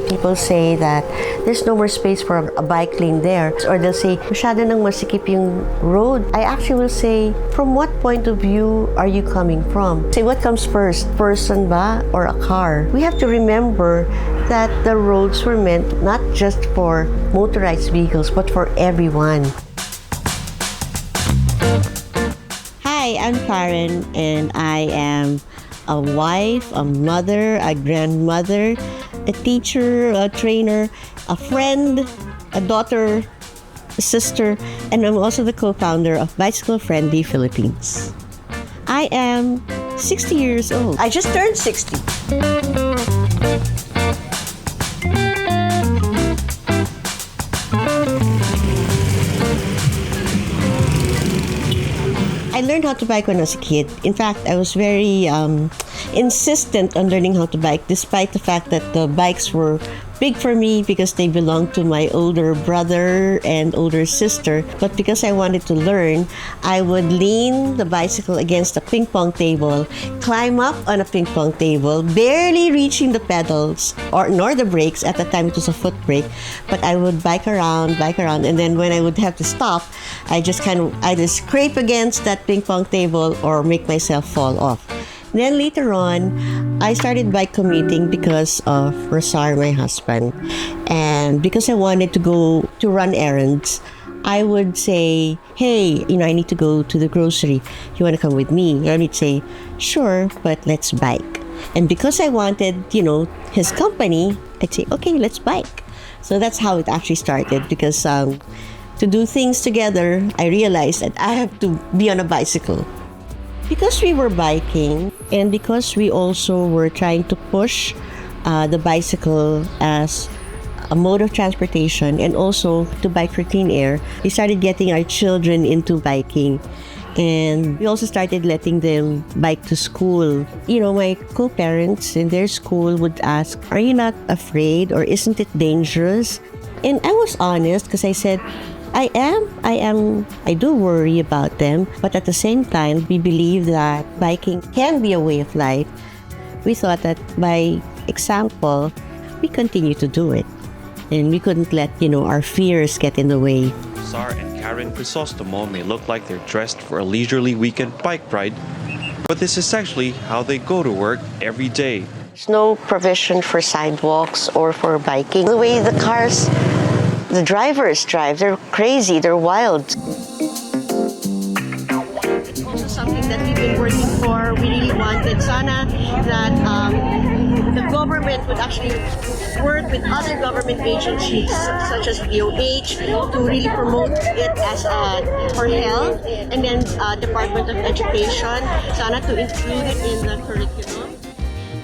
People say that there's no more space for a bike lane there. Or they'll say, masyado nang masikip yung road. I actually will say, from what point of view are you coming from? Say, what comes first? Person ba or a car? We have to remember that the roads were meant not just for motorized vehicles, but for everyone. Hi, I'm Karen, and I am a wife, a mother, a grandmother, a teacher, a trainer, a friend, a daughter, a sister, and I'm also the co-founder of Bicycle Friendly Philippines. I am 60 years old. I just turned 60. I learned how to bike when I was a kid. In fact, I was very insistent on learning how to bike, despite the fact that the bikes were big for me because they belonged to my older brother and older sister. But because I wanted to learn, I would lean the bicycle against a ping pong table, climb up on a ping pong table, barely reaching the pedals nor the brakes. At the time, it was a foot brake. But I would bike around, and then when I would have to stop, I just either scrape against that ping pong table or make myself fall off. Then later on, I started bike commuting because of Rosar, my husband. And because I wanted to go to run errands, I would say, hey, I need to go to the grocery. You want to come with me? And he'd say, sure, but let's bike. And because I wanted, his company, I'd say, okay, let's bike. So that's how it actually started, because to do things together, I realized that I have to be on a bicycle. Because we were biking and because we also were trying to push the bicycle as a mode of transportation and also to bike for clean air, we started getting our children into biking. And we also started letting them bike to school. My co-parents in their school would ask, are you not afraid or isn't it dangerous? And I was honest because I said, I am. I do worry about them, but at the same time, we believe that biking can be a way of life. We thought that by example, we continue to do it. And we couldn't let, our fears get in the way. Sar and Karen Crisostomo may look like they're dressed for a leisurely weekend bike ride, but this is actually how they go to work every day. There's no provision for sidewalks or for biking. The way the drivers drive, they're crazy, they're wild. It's also something that we've been working for. We really wanted sana that the government would actually work with other government agencies such as DOH to really promote it as for health, and then Department of Education, sana to include it in the curriculum.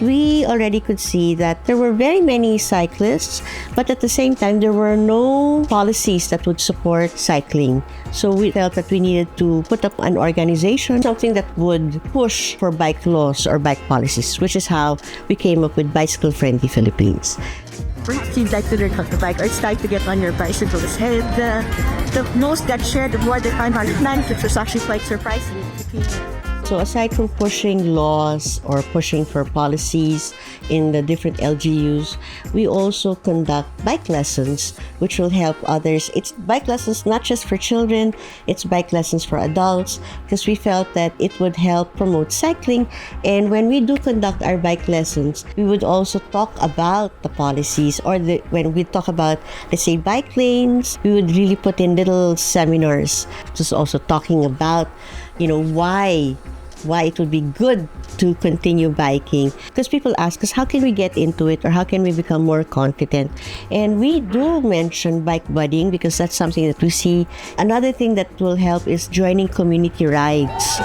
We already could see that there were very many cyclists, but at the same time, there were no policies that would support cycling. So we felt that we needed to put up an organization, something that would push for bike laws or bike policies, which is how we came up with Bicycle Friendly Philippines. First, you'd like to learn how to bike, or it's time to get on your bicycles. And the most got shared more than 500 which was actually quite surprising. So aside from pushing laws or pushing for policies in the different LGUs, we also conduct bike lessons, which will help others. It's bike lessons not just for children, it's bike lessons for adults, because we felt that it would help promote cycling. And when we do conduct our bike lessons, we would also talk about the policies, or when we talk about, let's say, bike lanes, we would really put in little seminars, just also talking about, why it would be good to continue biking. Because people ask us, how can we get into it, or how can we become more confident? And we do mention bike buddying because that's something that we see. Another thing that will help is joining community rides.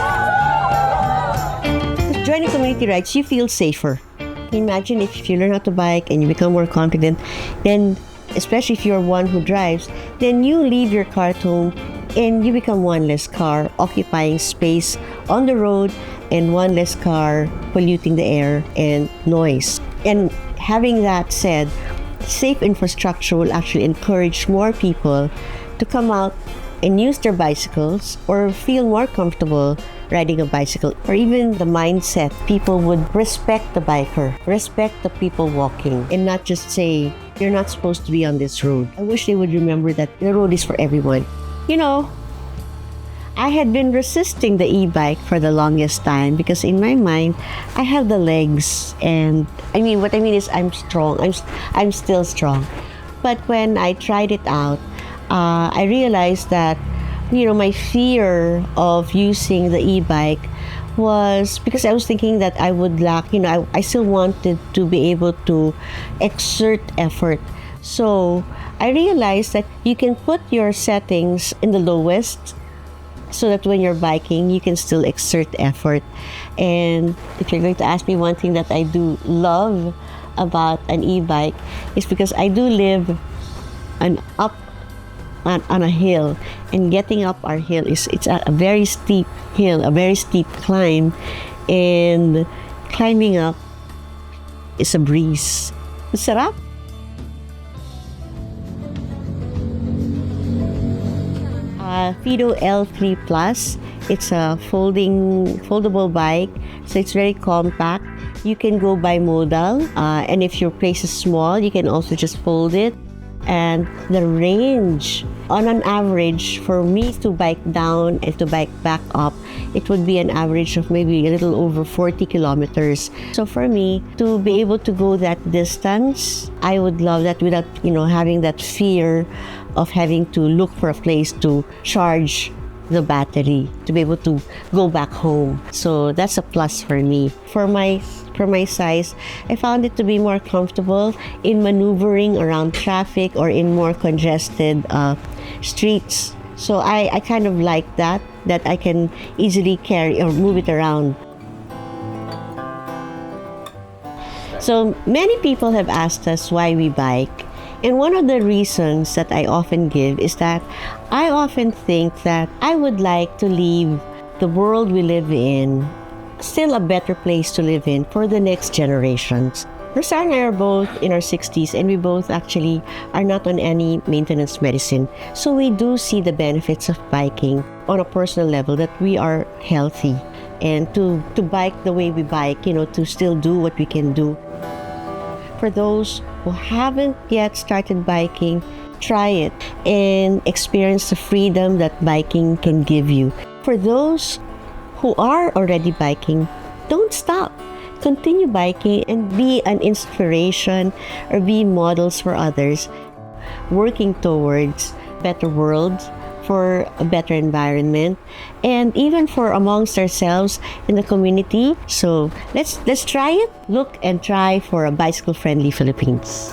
With joining community rides, you feel safer. Imagine if you learn how to bike and you become more confident, then especially if you're one who drives, then you leave your car at home and you become one less car occupying space on the road and one less car polluting the air and noise. And having that said, safe infrastructure will actually encourage more people to come out and use their bicycles or feel more comfortable riding a bicycle, or even the mindset people would respect the biker, respect the people walking, and not just say, You're not supposed to be on this road. I wish they would remember that the road is for everyone. You know, I had been resisting the e-bike for the longest time because in my mind, I have the legs, and what I mean is I'm strong. I'm still strong. But when I tried it out, I realized that, my fear of using the e-bike was because I was thinking that I would lack, I still wanted to be able to exert effort. So I realized that you can put your settings in the lowest so that when you're biking, you can still exert effort. And if you're going to ask me one thing that I do love about an e-bike, is because I do live up on a hill, and getting up our hill it's a very steep hill, a very steep climb, and climbing up is a breeze. Sarap. Fido L3 Plus. It's a foldable bike, so it's very compact. You can go bimodal, and if your place is small, you can also just fold it. And the range, on an average, for me to bike down and to bike back up, it would be an average of maybe a little over 40 kilometers. So for me, to be able to go that distance, I would love that without, having that fear of having to look for a place to charge the battery, to be able to go back home. So that's a plus for me. For my size, I found it to be more comfortable in maneuvering around traffic or in more congested streets. So I kind of like that I can easily carry or move it around. So many people have asked us why we bike. And one of the reasons that I often give is that I often think that I would like to leave the world we live in still a better place to live in for the next generations. Rosa and I are both in our 60s, and we both actually are not on any maintenance medicine. So we do see the benefits of biking on a personal level, that we are healthy. And to bike the way we bike, to still do what we can do. For those who haven't yet started biking, try it and experience the freedom that biking can give you. For those who are already biking, don't stop. Continue biking and be an inspiration or be models for others, working towards a better world, for a better environment, and even for amongst ourselves in the community. So let's try it. Look and try for a bicycle-friendly Philippines.